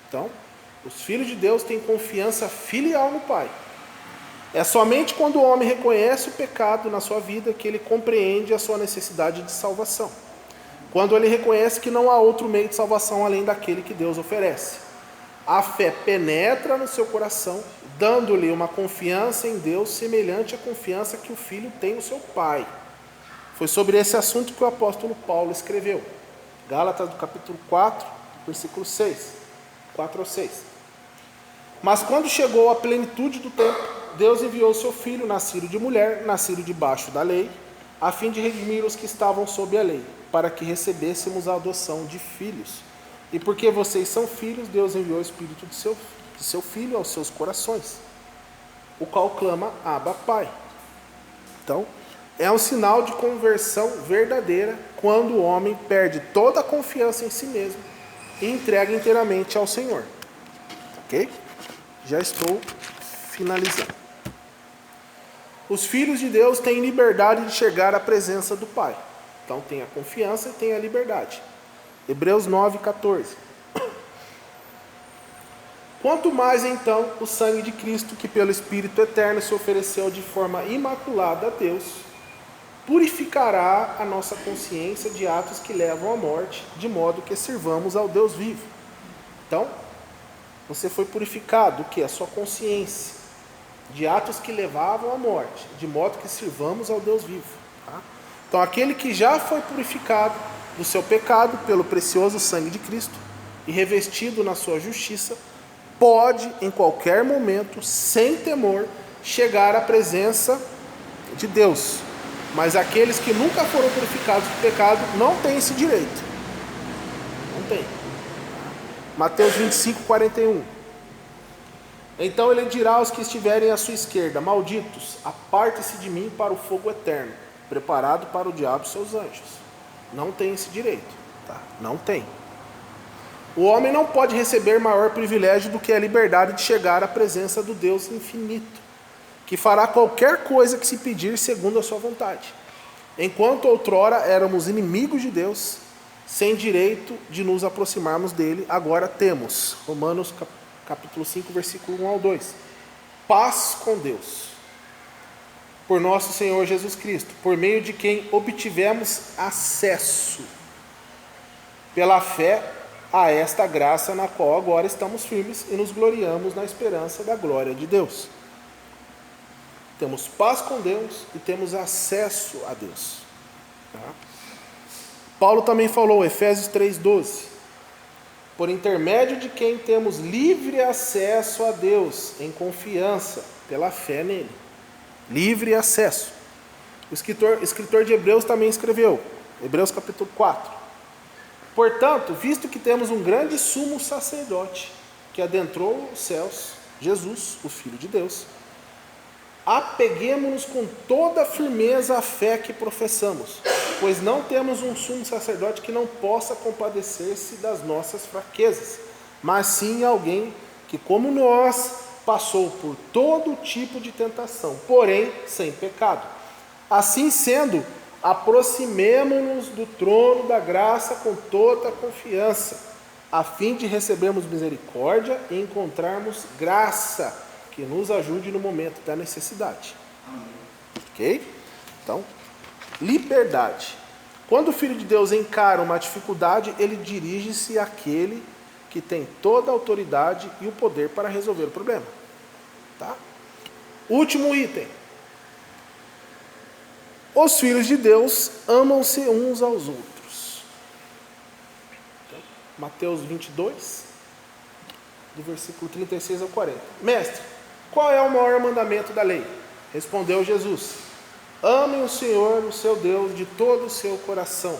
Então, os filhos de Deus têm confiança filial no Pai. É somente quando o homem reconhece o pecado na sua vida que ele compreende a sua necessidade de salvação. Quando ele reconhece que não há outro meio de salvação além daquele que Deus oferece. A fé penetra no seu coração, dando-lhe uma confiança em Deus semelhante à confiança que o filho tem no seu pai. Foi sobre esse assunto que o apóstolo Paulo escreveu. Gálatas, do capítulo 4, versículo 6. 4 ao 6. Mas quando chegou a plenitude do tempo, Deus enviou seu filho, nascido de mulher, nascido debaixo da lei, a fim de redimir os que estavam sob a lei, para que recebêssemos a adoção de filhos. E porque vocês são filhos, Deus enviou o Espírito de seu Filho aos seus corações, o qual clama, Abba, Pai. Então, é um sinal de conversão verdadeira quando o homem perde toda a confiança em si mesmo e entrega inteiramente ao Senhor. Ok? Já estou finalizando. Os filhos de Deus têm liberdade de chegar à presença do Pai. Então, tem a confiança e tem a liberdade. Hebreus 9, 14. Quanto mais então o sangue de Cristo, que pelo Espírito Eterno se ofereceu de forma imaculada a Deus, purificará a nossa consciência de atos que levam à morte, de modo que sirvamos ao Deus vivo. Então, você foi purificado, o que? A sua consciência, de atos que levavam à morte, de modo que sirvamos ao Deus vivo. Tá? Então, aquele que já foi purificado do seu pecado pelo precioso sangue de Cristo e revestido na sua justiça, pode, em qualquer momento, sem temor, chegar à presença de Deus. Mas aqueles que nunca foram purificados do pecado não têm esse direito. Não tem. Mateus 25, 41. Então ele dirá aos que estiverem à sua esquerda: malditos, aparte-se de mim para o fogo eterno, preparado para o diabo e seus anjos. Não tem esse direito, tá? Não tem. O homem não pode receber maior privilégio do que a liberdade de chegar à presença do Deus infinito, que fará qualquer coisa que se pedir segundo a sua vontade. Enquanto outrora éramos inimigos de Deus, sem direito de nos aproximarmos dele, agora temos, Romanos capítulo 5, versículo 1 ao 2, paz com Deus, por nosso Senhor Jesus Cristo, por meio de quem obtivemos acesso, pela fé, a esta graça na qual agora estamos firmes e nos gloriamos na esperança da glória de Deus. Temos paz com Deus e temos acesso a Deus. Tá? Paulo também falou, Efésios 3,12, por intermédio de quem temos livre acesso a Deus, em confiança, pela fé nele. Livre acesso. O escritor de Hebreus também escreveu, Hebreus capítulo 4. Portanto, visto que temos um grande sumo sacerdote, que adentrou os céus, Jesus, o Filho de Deus, apeguemo-nos com toda a firmeza à fé que professamos, pois não temos um sumo sacerdote que não possa compadecer-se das nossas fraquezas, mas sim alguém que, como nós, passou por todo tipo de tentação, porém sem pecado. Assim sendo, aproximemo-nos do trono da graça com toda a confiança, a fim de recebermos misericórdia e encontrarmos graça que nos ajude no momento da necessidade. Ok? Então, liberdade. Quando o Filho de Deus encara uma dificuldade, ele dirige-se àquele que tem toda a autoridade e o poder para resolver o problema. Tá? Último item. Os filhos de Deus amam-se uns aos outros. Então, Mateus 22, do versículo 36 ao 40. Mestre, qual é o maior mandamento da lei? Respondeu Jesus: Amem o Senhor, o seu Deus, de todo o seu coração,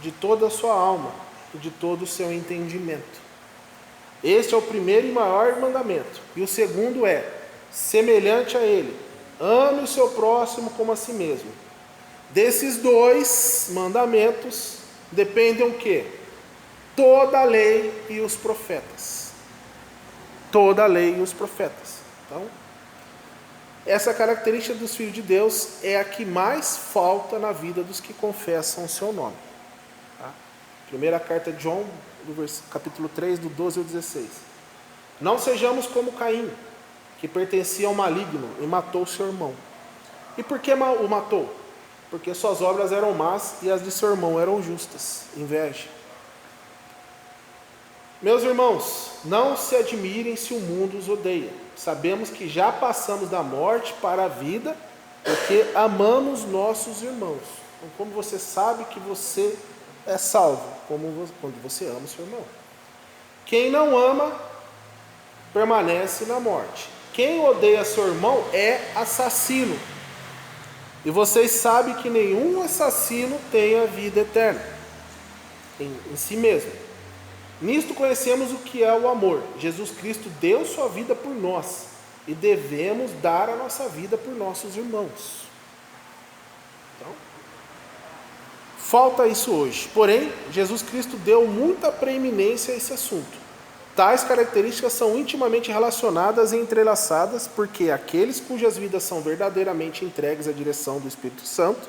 de toda a sua alma e de todo o seu entendimento. Este é o primeiro e maior mandamento. E o segundo é semelhante a ele: ame o seu próximo como a si mesmo. Desses dois mandamentos dependem o quê? Toda a lei e os profetas. Toda a lei e os profetas. Então, essa característica dos filhos de Deus é a que mais falta na vida dos que confessam o seu nome. Tá? Primeira carta de João, capítulo 3, do 12 ao 16. Não sejamos como Caim, que pertencia ao maligno e matou seu irmão. E por que o matou? Porque suas obras eram más e as de seu irmão eram justas. Inveja. Meus irmãos, não se admirem se o mundo os odeia. Sabemos que já passamos da morte para a vida, porque amamos nossos irmãos. Então, como você sabe que você é salvo? Quando você ama seu irmão. Quem não ama, permanece na morte. Quem odeia seu irmão é assassino. E vocês sabem que nenhum assassino tem a vida eterna em si mesmo. Nisto conhecemos o que é o amor. Jesus Cristo deu sua vida por nós e devemos dar a nossa vida por nossos irmãos. Então, falta isso hoje. Porém, Jesus Cristo deu muita preeminência a esse assunto. Tais características são intimamente relacionadas e entrelaçadas, porque aqueles cujas vidas são verdadeiramente entregues à direção do Espírito Santo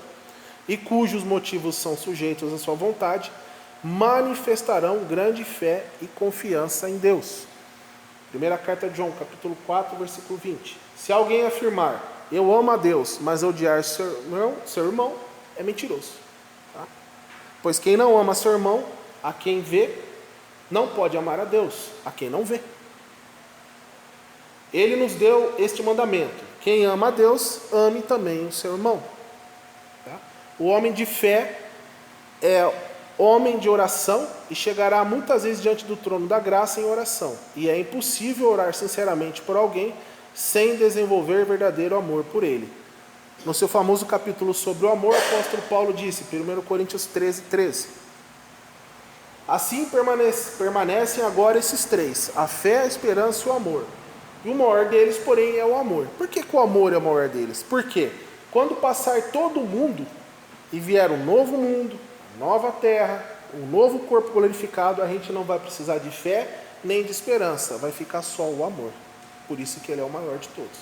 e cujos motivos são sujeitos à sua vontade, manifestarão grande fé e confiança em Deus. Primeira carta de João, capítulo 4, versículo 20. Se alguém afirmar, eu amo a Deus, mas odiar seu irmão, é mentiroso. Tá? Pois quem não ama seu irmão, a quem vê, não pode amar a Deus, a quem não vê. Ele nos deu este mandamento: quem ama a Deus, ame também o seu irmão. Tá? O homem de fé é homem de oração e chegará muitas vezes diante do trono da graça em oração. E é impossível orar sinceramente por alguém sem desenvolver verdadeiro amor por ele. No seu famoso capítulo sobre o amor, o apóstolo Paulo disse, 1 Coríntios 13, 13. Assim permanecem agora esses três: a fé, a esperança e o amor. E o maior deles, porém, é o amor. Por que o amor é o maior deles? Porque quando passar todo mundo e vier um novo mundo, nova terra, um novo corpo glorificado, a gente não vai precisar de fé nem de esperança, vai ficar só o amor. Por isso que ele é o maior de todos.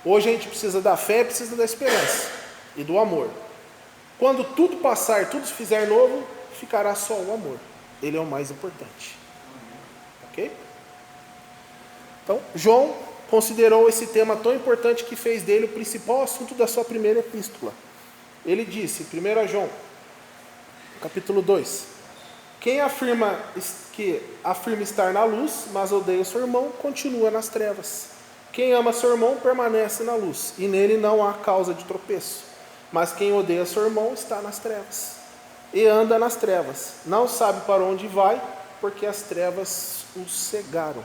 Hoje a gente precisa da fé, precisa da esperança e do amor. Quando tudo passar, tudo se fizer novo, ficará só o amor. Ele é o mais importante. Ok? Então, João considerou esse tema tão importante que fez dele o principal assunto da sua primeira epístola. Ele disse, 1 João, capítulo 2: quem afirma estar na luz, mas odeia seu irmão, continua nas trevas. Quem ama seu irmão permanece na luz, e nele não há causa de tropeço. Mas quem odeia seu irmão está nas trevas, e anda nas trevas, não sabe para onde vai, porque as trevas o cegaram.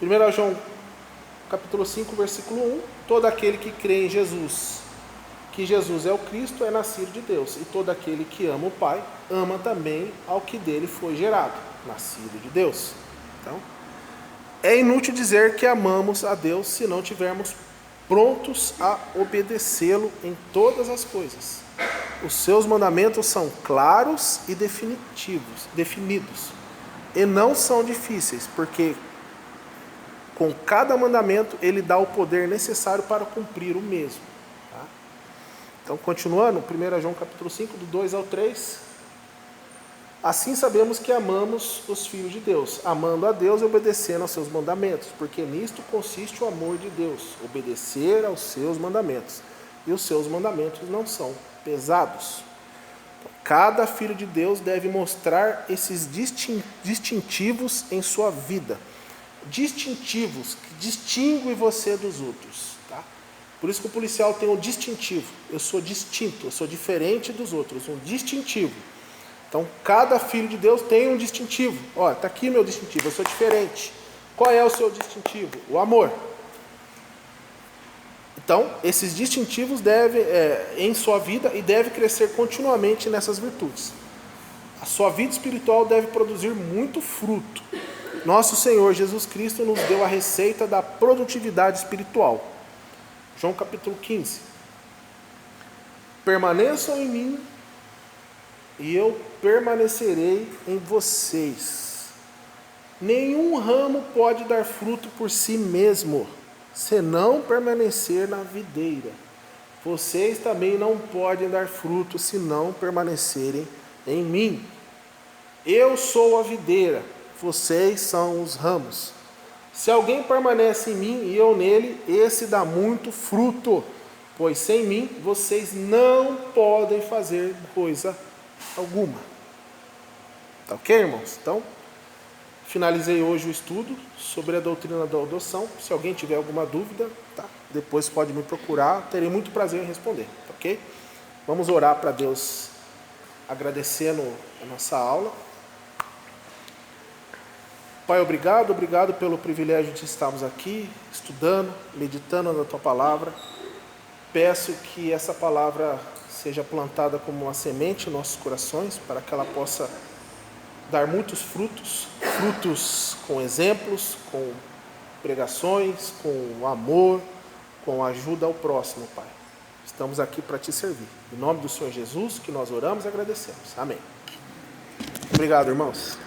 1 João, capítulo 5, versículo 1: todo aquele que crê em Jesus, que Jesus é o Cristo, é nascido de Deus, e todo aquele que ama o Pai, ama também ao que dele foi gerado, nascido de Deus. Então, é inútil dizer que amamos a Deus se não tivermos prontos a obedecê-lo em todas as coisas. Os seus mandamentos são claros e definidos, e não são difíceis, porque com cada mandamento ele dá o poder necessário para cumprir o mesmo. Tá? Então, continuando, 1 João capítulo 5, do 2 ao 3. Assim sabemos que amamos os filhos de Deus, amando a Deus e obedecendo aos seus mandamentos, porque nisto consiste o amor de Deus, obedecer aos seus mandamentos. E os seus mandamentos não são pesados. Então, cada filho de Deus deve mostrar esses distintivos em sua vida. Distintivos que distinguem você dos outros. Tá? Por isso que o policial tem um distintivo. Eu sou distinto, eu sou diferente dos outros. Um distintivo. Então, cada filho de Deus tem um distintivo. Olha, está aqui meu distintivo, eu sou diferente. Qual é o seu distintivo? O amor. Então, Então, esses distintivos devem, em sua vida, e deve crescer continuamente nessas virtudes. A sua vida espiritual deve produzir muito fruto. Nosso Senhor Jesus Cristo nos deu a receita da produtividade espiritual. João capítulo 15. Permaneçam em mim e eu permanecerei em vocês. Nenhum ramo pode dar fruto por si mesmo, se não permanecer na videira. Vocês também não podem dar fruto se não permanecerem em mim. Eu sou a videira, vocês são os ramos. Se alguém permanece em mim e eu nele, esse dá muito fruto, pois sem mim vocês não podem fazer coisa alguma. Tá ok, irmãos? Então, finalizei hoje o estudo sobre a doutrina da adoção. Se alguém tiver alguma dúvida, tá? Depois pode me procurar, terei muito prazer em responder, tá ok? Vamos orar para Deus, agradecendo a nossa aula. Pai, obrigado pelo privilégio de estarmos aqui, estudando, meditando na Tua Palavra. Peço que essa palavra seja plantada como uma semente em nossos corações, para que ela possa dar muitos frutos, frutos com exemplos, com pregações, com amor, com ajuda ao próximo, Pai. Estamos aqui para Te servir. Em nome do Senhor Jesus, que nós oramos e agradecemos. Amém. Obrigado, irmãos.